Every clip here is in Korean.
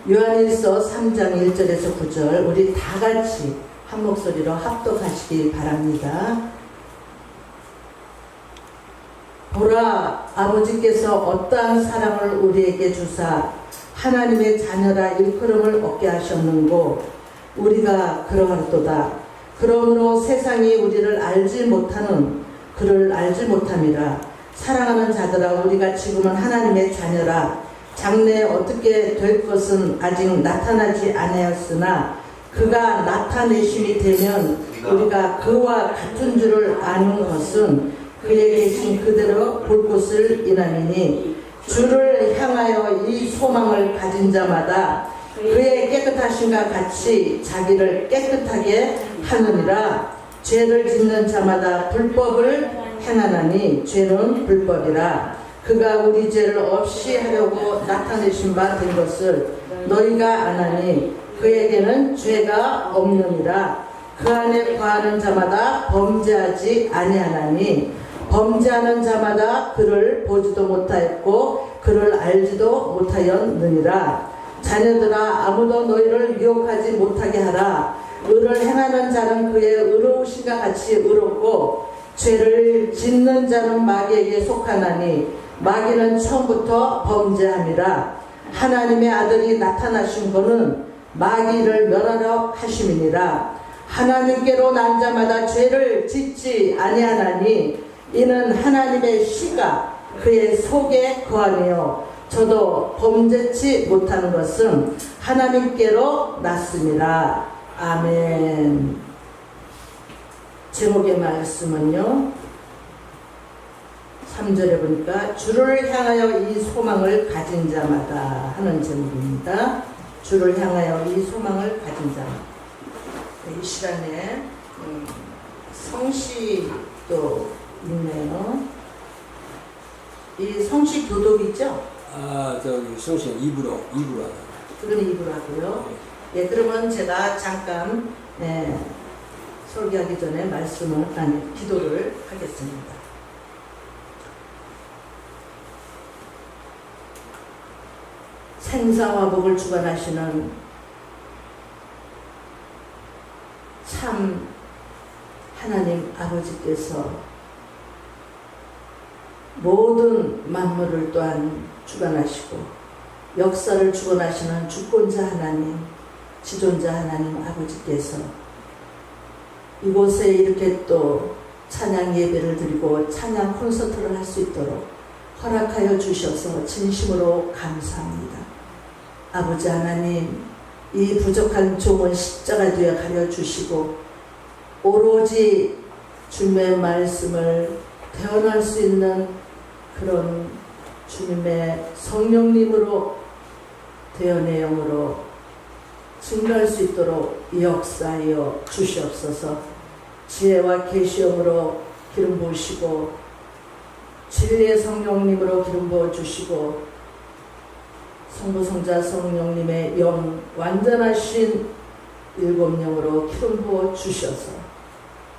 요한일서 3장 1절에서 9절 우리 다 같이 한 목소리로 합독하시기 바랍니다. 보라, 아버지께서 어떠한 사랑을 우리에게 주사 하나님의 자녀라 일컬음을 얻게 하셨는고 우리가 그러하도다. 그러므로 세상이 우리를 알지 못하는 그를 알지 못함이라. 사랑하는 자들아, 우리가 지금은 하나님의 자녀라. 장래에 어떻게 될 것은 아직 나타나지 아니하였으나 그가 나타내심이 되면 우리가 그와 같은 줄을 아는 것은 그에 계신 그대로 볼 것을 인함이니 주를 향하여 이 소망을 가진 자마다 그의 깨끗하심과 같이 자기를 깨끗하게 하느니라. 죄를 짓는 자마다 불법을 행하나니 죄는 불법이라. 그가 우리 죄를 없이 하려고 나타내신 바 된 것을 너희가 아나니 그에게는 죄가 없느니라. 그 안에 거하는 자마다 범죄하지 아니하나니 범죄하는 자마다 그를 보지도 못하였고 그를 알지도 못하였느니라. 자녀들아, 아무도 너희를 유혹하지 못하게 하라. 의를 행하는 자는 그의 의로우심과 같이 의롭고 죄를 짓는 자는 마귀에게 속하나니 마귀는 처음부터 범죄함이라. 하나님의 아들이 나타나신 것은 마귀를 멸하려 하심이니라. 하나님께로 난 자마다 죄를 짓지 아니하나니 이는 하나님의 씨가 그의 속에 거하니요 저도 범죄치 못하는 것은 하나님께로 났습니다. 아멘. 제목의 말씀은요 3절에 보니까 주를 향하여 이 소망을 가진 자마다 하는 제목입니다. 주를 향하여 이 소망을 가진 자마다. 이 시간에 성시도 있네요. 이 성시 교독이죠? 저기 성시 2부로 하나. 그건 2부로 하고요. 예, 그러면 제가 잠깐 설교하기 전에 기도를 하겠습니다. 생사와 복을 주관하시는 참 하나님 아버지께서 모든 만물을 또한 주관하시고 역사를 주관하시는 주권자 하나님, 지존자 하나님 아버지께서 이곳에 이렇게 또 찬양 예배를 드리고 찬양 콘서트를 할 수 있도록 허락하여 주셔서 진심으로 감사합니다. 아버지 하나님, 이 부족한 종은 십자가 뒤에 가려주시고 오로지 주님의 말씀을 대언할 수 있는 그런 주님의 성령님으로 대언의 영으로 증거할 수 있도록 역사하여 주시옵소서. 지혜와 계시형으로 기름 부으시고 진리의 성령님으로 기름 부어 주시고 성부 성자 성령님의 영 완전하신 일곱 영으로 기름 부어 주셔서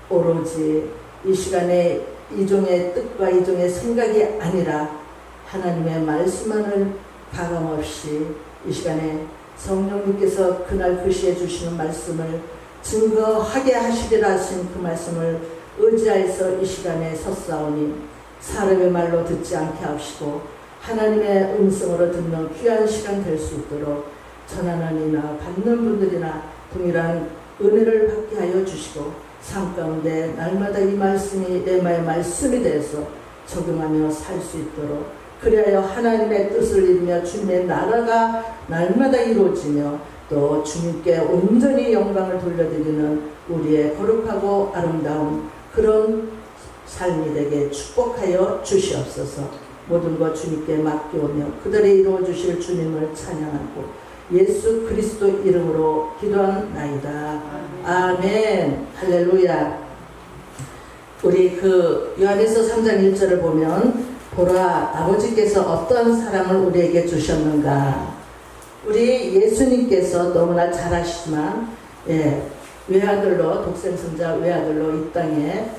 오로지 이 시간에 이종의 뜻과 이종의 생각이 아니라 하나님의 말씀만을 가감없이 이 시간에 성령님께서 그날 그 시에 주시는 말씀을 증거하게 하시리라 하신 그 말씀을 의지하여서 이 시간에 섰사오니 사람의 말로 듣지 않게 하시고 하나님의 음성으로 듣는 귀한 시간 될 수 있도록 전하는 이나 받는 분들이나 동일한 은혜를 받게 하여 주시고 삶 가운데 날마다 이 말씀이 내 말씀이 되어서 적용하며 살 수 있도록 그리하여 하나님의 뜻을 이루며 주님의 나라가 날마다 이루어지며 또 주님께 온전히 영광을 돌려드리는 우리의 거룩하고 아름다운 그런 삶이 되게 축복하여 주시옵소서. 모든 것 주님께 맡겨오며 그들의 이루어 주실 주님을 찬양하고 예수 그리스도 이름으로 기도하나이다. 아멘. 할렐루야. 우리 요한에서 3장 1절을 보면 보라, 아버지께서 어떤 사랑을 우리에게 주셨는가. 우리 예수님께서 너무나 잘 아시지만 외아들로 독생성자 외아들로 이 땅에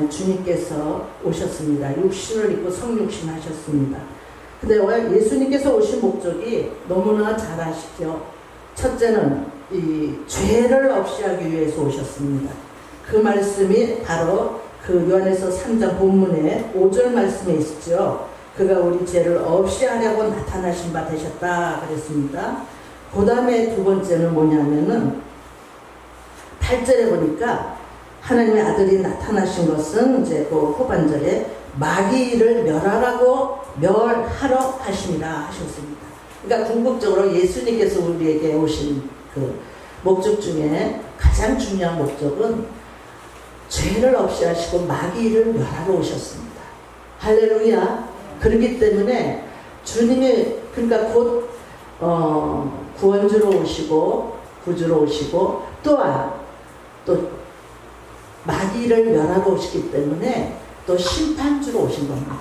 주님께서 오셨습니다. 육신을 입고 성육신 하셨습니다. 근데 예수님께서 오신 목적이 너무나 잘 아시죠. 첫째는 이 죄를 없이 하기 위해서 오셨습니다. 그 말씀이 바로 그 요한에서 3장 본문에 5절 말씀에 있죠. 그가 우리 죄를 없이 하려고 나타나신 바 되셨다 그랬습니다. 그 다음에 두 번째는 뭐냐면은 8절에 보니까 하나님의 아들이 나타나신 것은 이제 그 후반절에 마귀를 멸하러 하심이라 하셨습니다. 그러니까 궁극적으로 예수님께서 우리에게 오신 그 목적 중에 가장 중요한 목적은 죄를 없이 하시고 마귀를 멸하러 오셨습니다. 할렐루야. 그렇기 때문에 주님이 그러니까 곧 구원주로 오시고 구주로 오시고 또한 또 마귀를 멸하고 오시기 때문에 또 심판주로 오신 겁니다.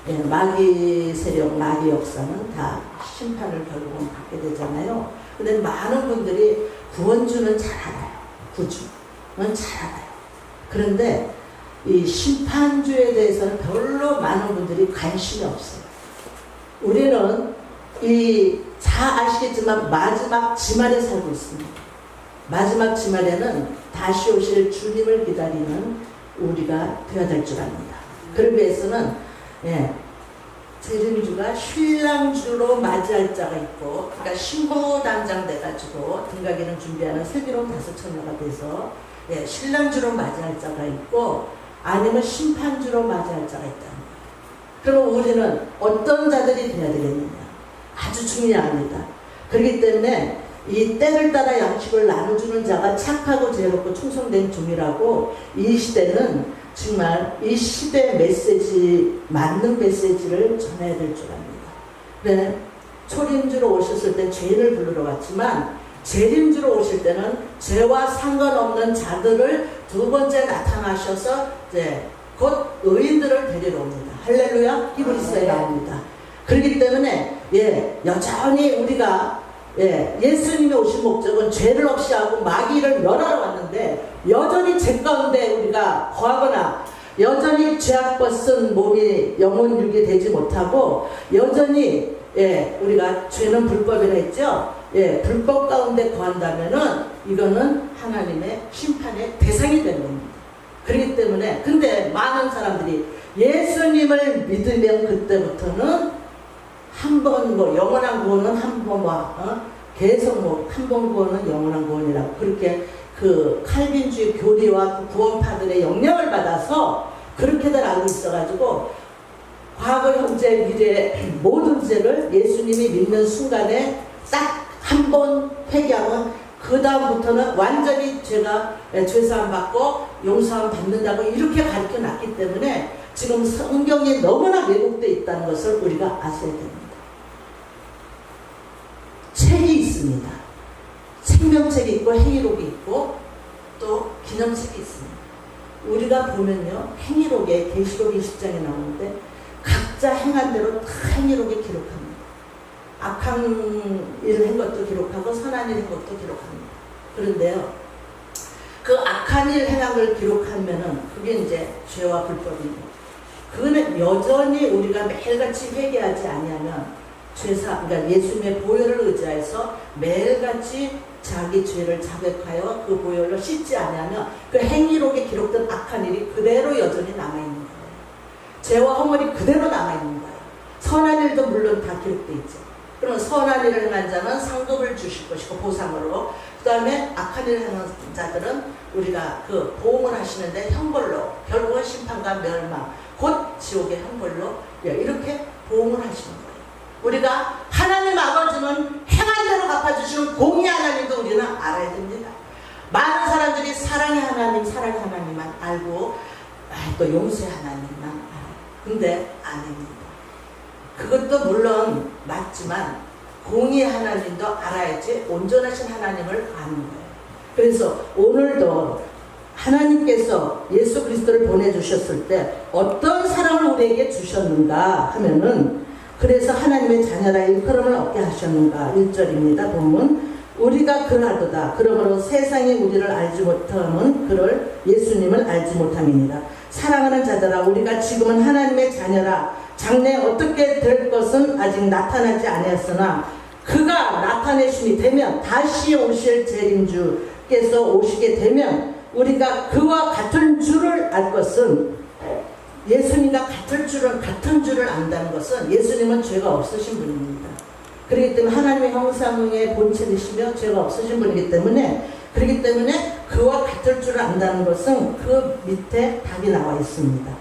예, 마귀 세력, 마귀 역사는 다 심판을 결국은 받게 되잖아요. 근데 많은 분들이 구원주는 잘 알아요. 구주는 잘 알아요. 그런데 이 심판주에 대해서는 별로 많은 분들이 관심이 없어요. 우리는 다 아시겠지만 마지막 지말에 살고 있습니다. 마지막 지말에는 다시 오실 주님을 기다리는 우리가 되어야 될 줄 압니다. 그러기 위해서는 재림주가 신랑주로 맞이할 자가 있고, 그러니까 신부단장 돼가지고 등가기는 준비하는 슬기로운 5처녀가 돼서 신랑주로 맞이할 자가 있고, 아니면 심판주로 맞이할 자가 있다는 거예요. 그럼 우리는 어떤 자들이 돼야 되겠느냐? 아주 중요합니다. 그렇기 때문에 이 때를 따라 양식을 나눠주는 자가 착하고 지혜롭고 충성된 종이라고, 이 시대는 정말 이 시대의 메시지, 맞는 메시지를 전해야 될 줄 압니다. 네, 초림주로 오셨을 때 죄인을 부르러 왔지만 재림주로 오실 때는 죄와 상관없는 자들을 두 번째 나타나셔서 이제 곧 의인들을 데리러 옵니다. 할렐루야. 히브리서에 나옵니다. 그렇기 때문에 여전히 우리가 예수님이 오신 목적은 죄를 없이 하고 마귀를 멸하러 왔는데, 여전히 죄 가운데 우리가 거하거나 여전히 죄악벗은 몸이 영혼 유기 되지 못하고 여전히 우리가 죄는 불법이라 했죠. 불법 가운데 거한다면은 이거는 하나님의 심판의 대상이 되는 겁니다. 그렇기 때문에 근데 많은 사람들이 예수님을 믿으면 그때부터는 한 번 영원한 구원은 한 번 계속 한 번 구원은 영원한 구원이라고 그렇게 그 칼빈주의 교리와 그 구원파들의 영향을 받아서 그렇게들 알고 있어가지고 과거, 현재, 미래 모든 죄를 예수님이 믿는 순간에 딱 한 번 회개하면 그 다음부터는 완전히 죄사함 받고 용서함 받는다고 이렇게 가르쳐 놨기 때문에 지금 성경이 너무나 왜곡되어 있다는 것을 우리가 아셔야 됩니다. 책이 있습니다. 생명책이 있고 행위록이 있고 또 기념책이 있습니다. 우리가 보면요, 행위록에 계시록 20장에 나오는데 각자 행한 대로 다 행위록에 기록합니다. 악한 일을 한 것도 기록하고 선한 일을 한 것도 기록합니다. 그런데요, 그 악한 일 행한 걸 기록하면은 그게 이제 죄와 불법이고, 그거는 여전히 우리가 매일같이 회개하지 아니하면 그러니까 예수님의 보혈을 의지해서 매일같이 자기 죄를 자백하여 그 보혈로 씻지 아니하면 그 행위록에 기록된 악한 일이 그대로 여전히 남아있는 거예요. 죄와 허물이 그대로 남아있는 거예요. 선한 일도 물론 다 기록되어 있죠. 그러면 선한 일을 행한 자는 상급을 주실 것이고 보상으로, 그 다음에 악한 일을 행한 자들은 우리가 그 보응을 하시는데 형벌로, 결국은 심판과 멸망, 곧 지옥의 형벌로 이렇게 보응을 하시는 거예요. 우리가 하나님 아버지는 행한 대로 갚아주시는 공의 하나님도 우리는 알아야 됩니다. 많은 사람들이 사랑의 하나님만 알고 또 용서의 하나님만 알아요. 근데 아닙니다. 그것도 물론 맞지만 공의 하나님도 알아야지 온전하신 하나님을 아는 거예요. 그래서 오늘도 하나님께서 예수 그리스도를 보내주셨을 때 어떤 사랑을 우리에게 주셨는가 하면은, 그래서 하나님의 자녀라 일컬음을 얻게 하셨는가. 1절입니다. 보면 우리가 그러하도다. 그러므로 세상이 우리를 알지 못하는 그를 예수님을 알지 못함이니라. 사랑하는 자들아, 우리가 지금은 하나님의 자녀라. 장래에 어떻게 될 것은 아직 나타나지 아니었으나 그가 나타내심이 되면, 다시 오실 재림주께서 오시게 되면 우리가 그와 같은 줄을 알 것은, 예수님과 같은 줄을 안다는 것은 예수님은 죄가 없으신 분입니다. 그렇기 때문에 하나님의 형상의 본체이시며 죄가 없으신 분이기 때문에, 그렇기 때문에 그와 같을 줄을 안다는 것은 그 밑에 답이 나와 있습니다.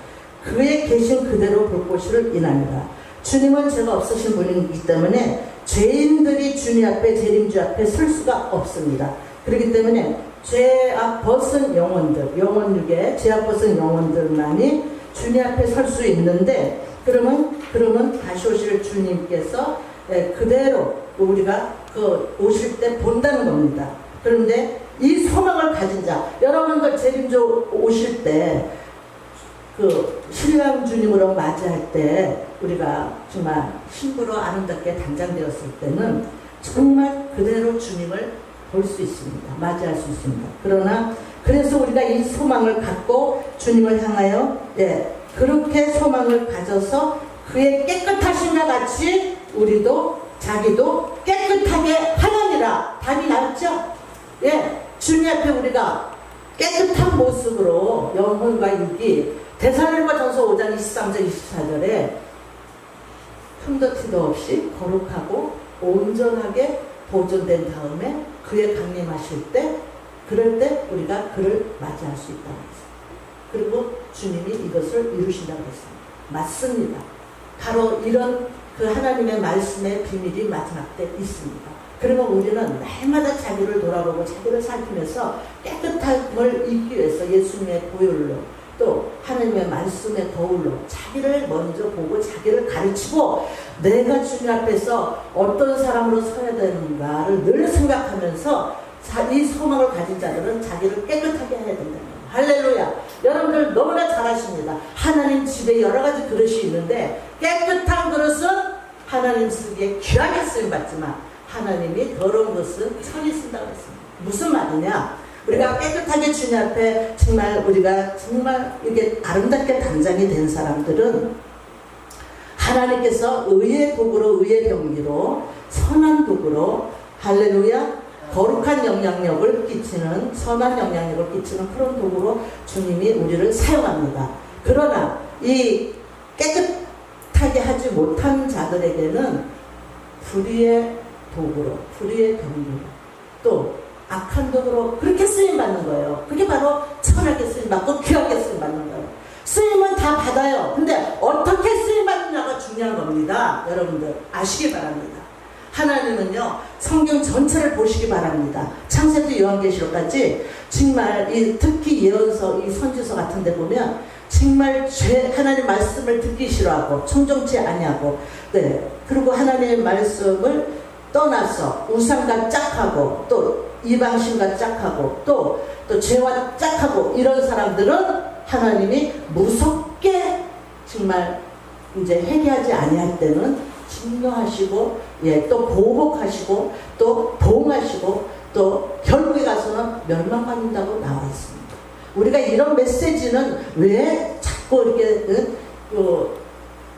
그의 계신 그대로 볼 것을 인하니라. 주님은 죄가 없으신 분이기 때문에 죄인들이 주님 앞에, 재림주 앞에 설 수가 없습니다. 그렇기 때문에 죄악 벗은 영혼들, 영혼육에 죄악 벗은 영혼들만이 주님 앞에 설 수 있는데, 그러면 다시 오실 주님께서 그대로 우리가 그 오실 때 본다는 겁니다. 그런데 이 소망을 가진 자, 여러분들 재림주 오실 때 그 신랑 주님으로 맞이할 때 우리가 정말 신부로 아름답게 단장되었을 때는 정말 그대로 주님을 볼 수 있습니다. 맞이할 수 있습니다. 그러나 그래서 우리가 이 소망을 갖고 주님을 향하여 그렇게 소망을 가져서 그의 깨끗하심과 같이 우리도 자기도 깨끗하게 하느니라. 답이 나왔죠? 주님 앞에 우리가 깨끗한 모습으로 영혼과 육이, 데살로니가전서 5장 23절 24절에 흠도 티도 없이 거룩하고 온전하게 보존된 다음에 그의 강림하실 때, 그럴 때 우리가 그를 맞이할 수 있다고 했어요. 그리고 주님이 이것을 이루신다고 했습니다. 맞습니다. 바로 이런 그 하나님의 말씀의 비밀이 마지막 때 있습니다. 그러면 우리는 날마다 자기를 돌아보고 자기를 살피면서 깨끗함을 입기 위해서 예수님의 보혈로, 또 하나님의 말씀의 거울로 자기를 먼저 보고 자기를 가르치고, 내가 주님 앞에서 어떤 사람으로 서야 되는가를 늘 생각하면서 이 소망을 가진 자들은 자기를 깨끗하게 해야 된다는 거예요. 할렐루야. 여러분들 너무나 잘하십니다. 하나님 집에 여러 가지 그릇이 있는데, 깨끗한 그릇은 하나님 쓰기에 귀하게 쓰임받지만 하나님이 더러운 것은 천히 쓴다고 했습니다. 무슨 말이냐? 우리가 깨끗하게 주님 앞에 정말 우리가 정말 이게 아름답게 단장이 된 사람들은 하나님께서 의의 도구로, 의의 병기로, 선한 도구로, 할렐루야, 거룩한 영향력을 끼치는, 선한 영향력을 끼치는 그런 도구로 주님이 우리를 사용합니다. 그러나 이 깨끗하게 하지 못한 자들에게는 불의의 도구로, 불의의 병기로, 또 악한 도구로 그렇게 쓰임받는 거예요. 그게 바로 천하게 쓰임받고 귀하게 쓰임받는 거예요. 쓰임은 다 받아요. 근데 어떻게 쓰임받느냐가 중요한 겁니다. 여러분들 아시기 바랍니다. 하나님은요, 성경 전체를 보시기 바랍니다. 창세기 요한계시록까지 정말 특히 예언서, 이 선지서 같은 데 보면 정말 하나님 말씀을 듣기 싫어하고 청정치 아니하고, 그리고 하나님의 말씀을 떠나서 우상과 짝하고, 또 이방신과 짝하고, 또 죄와 짝하고, 이런 사람들은 하나님이 무섭게 정말 이제 회개하지 아니할 때는 진노하시고, 또 보복하시고, 또 보응하시고, 또 결국에 가서는 멸망받는다고 나와 있습니다. 우리가 이런 메시지는 왜 자꾸 이렇게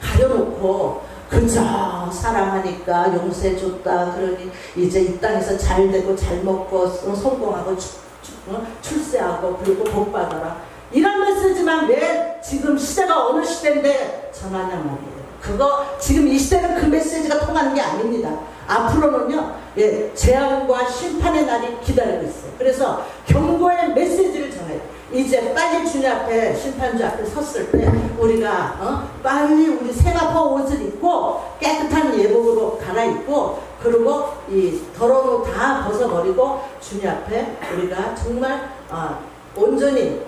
가려놓고 그저 사랑하니까 용서해줬다, 그러니 이제 이 땅에서 잘 되고 잘 먹고 성공하고 출세하고 그리고 복받아라, 이런 메시지만 왜 지금 시대가 어느 시대인데 전하냐 말이에요. 그거 지금 이 시대는 그 메시지가 통하는 게 아닙니다. 앞으로는요, 재앙과 심판의 날이 기다리고 있어요. 그래서 경고의 메시지를 전해요. 이제 빨리 주님 앞에, 심판주 앞에 섰을 때 우리가 빨리 우리 세마포 옷을 입고 깨끗한 예복으로 갈아입고, 그리고 이 더러운 옷 다 벗어버리고 주님 앞에 우리가 정말 온전히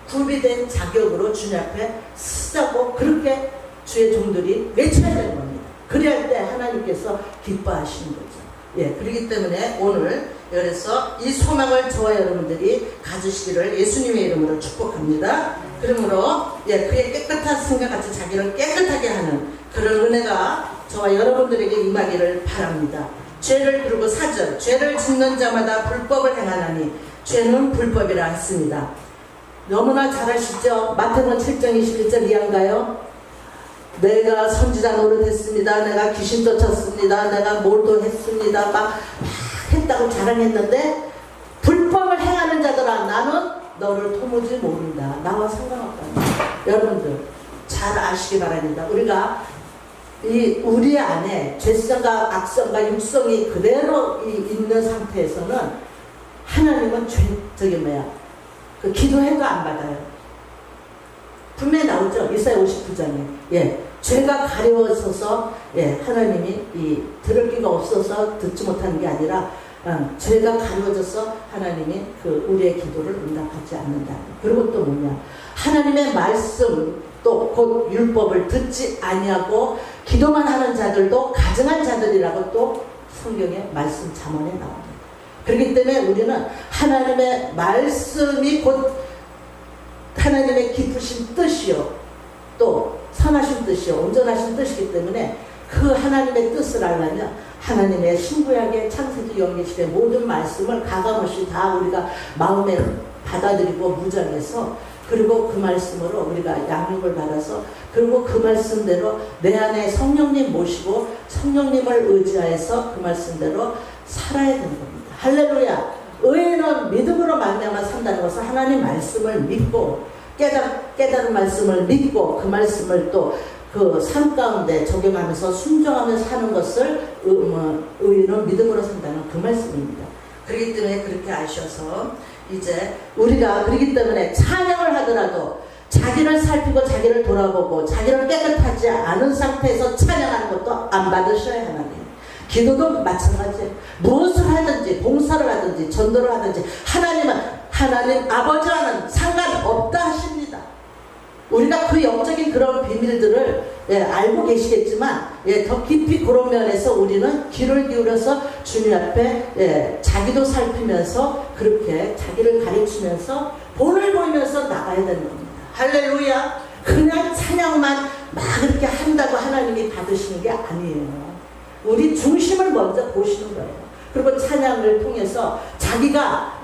구비된 자격으로 주님 앞에 서자고, 그렇게 주의 종들이 외쳐야 되는 겁니다. 그래야 할 때 하나님께서 기뻐하시는 거죠. 그렇기 때문에 오늘 그래서 이 소망을 저와 여러분들이 가지시기를 예수님의 이름으로 축복합니다. 그러므로 그의 깨끗한 생각 같이 자기를 깨끗하게 하는 그런 은혜가 저와 여러분들에게 임하기를 바랍니다. 죄를, 그리고 4절, 죄를 짓는 자마다 불법을 행하나니 죄는 불법이라 했습니다. 너무나 잘 아시죠? 마태복음 7장 21절 이하인가요? 내가 선지자 노릇했습니다. 내가 귀신 쫓았습니다. 내가 뭘도 했습니다. 막 했다고 자랑했는데 불법을 행하는 자들아 나는 너를 도무지 모른다. 나와 상관없다. 여러분들 잘 아시기 바랍니다. 우리가 우리 안에 죄성과 악성과 육성이 그대로 있는 상태에서는 하나님은 그 기도해도 안 받아요. 분명히 나오죠. 이사야 59장에. 예. 죄가 가려워서서 하나님이 들을 귀가 없어서 듣지 못하는 게 아니라 죄가 가려워져서 하나님이 우리의 기도를 응답하지 않는다. 그리고 또 뭐냐? 하나님의 말씀 또 곧 율법을 듣지 아니하고 기도만 하는 자들도 가증한 자들이라고 또 성경의 말씀 잠언에 나옵니다. 그렇기 때문에 우리는 하나님의 말씀이 곧 하나님의 깊으신 뜻이요 또 선하신 뜻이요 온전하신 뜻이기 때문에 그 하나님의 뜻을 알려면 하나님의 신구약의 창세기 영계시의 모든 말씀을 가감없이 다 우리가 마음에 받아들이고 무장해서 그리고 그 말씀으로 우리가 양육을 받아서 그리고 그 말씀대로 내 안에 성령님 모시고 성령님을 의지하여서 그 말씀대로 살아야 되는 겁니다. 할렐루야. 의인은 믿음으로 말미암아 산다는 것은 하나님 말씀을 믿고 깨달은 말씀을 믿고 그 말씀을 또 그 삶 가운데 적용하면서 순종하면서 사는 것을 의인은 믿음으로 산다는 그 말씀입니다. 그렇기 때문에 그렇게 아셔서 이제 우리가 그렇기 때문에 찬양을 하더라도 자기를 살피고 자기를 돌아보고 자기를 깨끗하지 않은 상태에서 찬양하는 것도 안 받으셔야 하나님. 기도도 마찬가지예요. 무엇을 하든지 봉사를 하든지 전도를 하든지 하나님은 하나님 아버지와는 상관없다 하십니다. 우리가 그 영적인 그런 비밀들을 알고 계시겠지만 더 깊이 그런 면에서 우리는 귀를 기울여서 주님 앞에 자기도 살피면서 그렇게 자기를 가르치면서 본을 보이면서 나가야 되는 겁니다. 할렐루야. 그냥 찬양만 막 그렇게 한다고 하나님이 받으시는 게 아니에요. 우리 중심을 먼저 보시는 거예요. 그리고 찬양을 통해서 자기가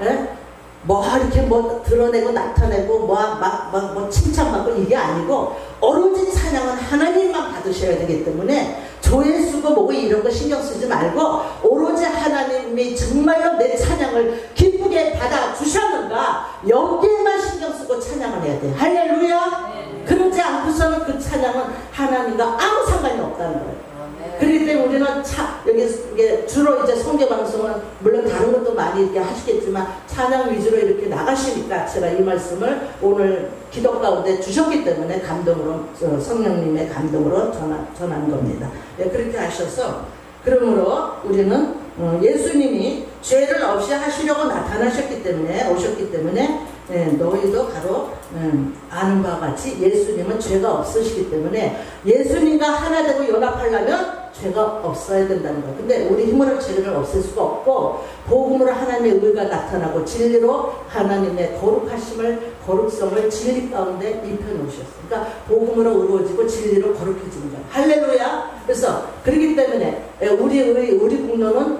이렇게 드러내고 나타내고 뭐 칭찬받고 이게 아니고 오로지 찬양은 하나님만 받으셔야 되기 때문에 조회수고 뭐고 이런 거 신경 쓰지 말고 오로지 하나님이 정말로 내 찬양을 기쁘게 받아주셨는가 여기에만 신경 쓰고 찬양을 해야 돼. 할렐루야. 그러지 않고서는 그 찬양은 하나님과 아무 상관이 없다는 거예요. 그렇기 때문에 우리는 여기 주로 이제 성교 방송은 물론 다른 것도 많이 이렇게 하시겠지만 찬양 위주로 이렇게 나가시니까 제가 이 말씀을 오늘 기도 가운데 주셨기 때문에 감동으로 성령님의 감동으로 전한 겁니다. 그렇게 하셔서 그러므로 우리는 예수님이 죄를 없이 하시려고 나타나셨기 때문에 오셨기 때문에 너희도 바로 아는 바와 같이 예수님은 죄가 없으시기 때문에 예수님과 하나 되고 연합하려면 죄가 없어야 된다는 거예요. 근데 우리 힘으로 죄를 없앨 수가 없고 복음으로 하나님의 의가 나타나고 진리로 하나님의 거룩성을 진리 가운데 입혀놓으셨어요. 그러니까 복음으로 의로워지고 진리로 거룩해지는 거예요. 할렐루야. 그래서 그렇기 때문에 우리 공로는